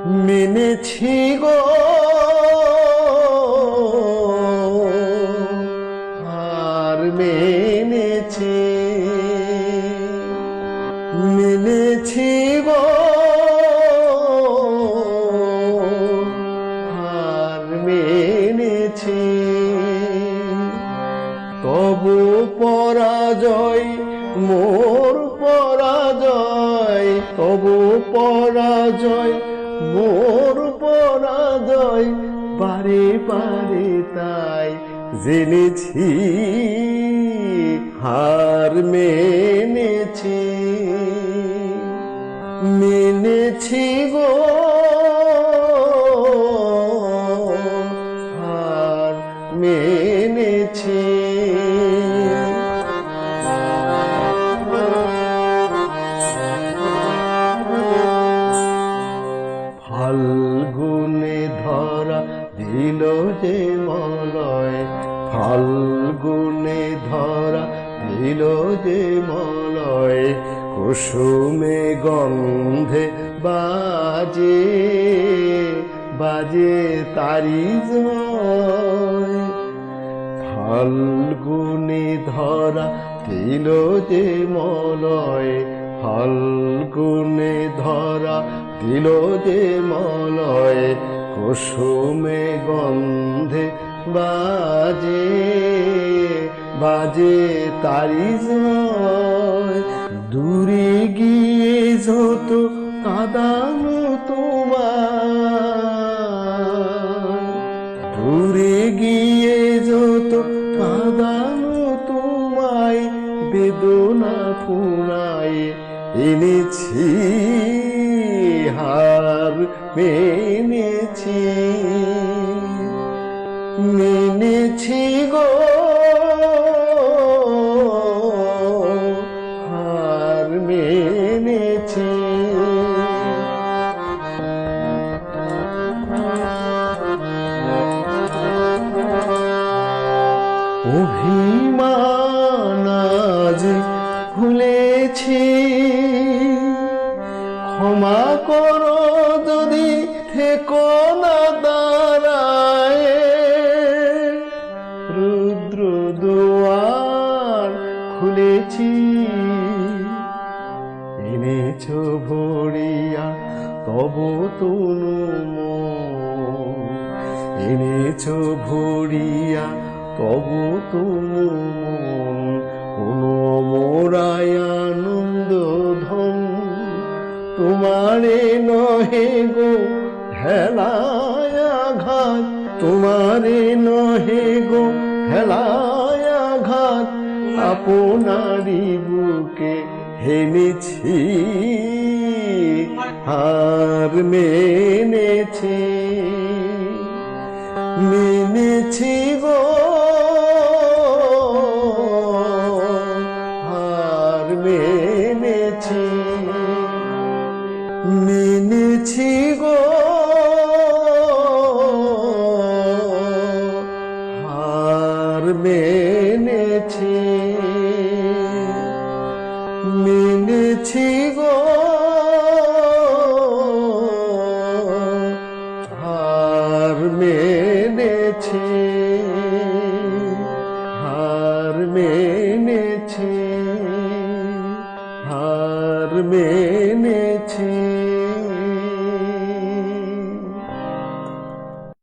মেনেছি গো আর মেনেছি মেনেছি গো আর মেনেছি তবু পরাজয় মোর পরাজয় তবু পরাজয় মোর পরাজয় বারে বারে তাই জেনেছি হার মেনেছি মেনেছি গো হার মেনেছি ফাল্গুনে ধরা দিল যে মলয় ফাল্গুনে ধরা দিল যে মলয় কুসুমে গন্ধে বাজে বাজে তারি জয় ফাল্গুনে ধরা দিল যে মলয় ফাল্গুনে ধরা দিল যে মলয় কুসুমে গন্ধে বাজে বাজে তারি জয় দূরে গিয়ে যত কাঁদানো তোমার দূরে গিয়ে যত কাঁদানো তোমায় বেদনা পুরায় এনেছি হার মেনেছি মেনেছি গো হার মেনেছি অভিমান আজ ভুলেছি ক্ষমা করো যদি থেকো না দাঁড়ায় রুদ্র দুয়ার খুলেছি এনেছো ভরিয়া তব তনু মন এনেছো ভরিয়া তব তনু মন কোনো মোরায় আনন্দ ধন তোমারে নহে গো হেলায় আঘাত তোমারে নহে গো হেলায় আঘাত আপনারি বুকে হেনেছি হার মেনেছি মেনেছি গো হার মেনেছি মেনেছি গো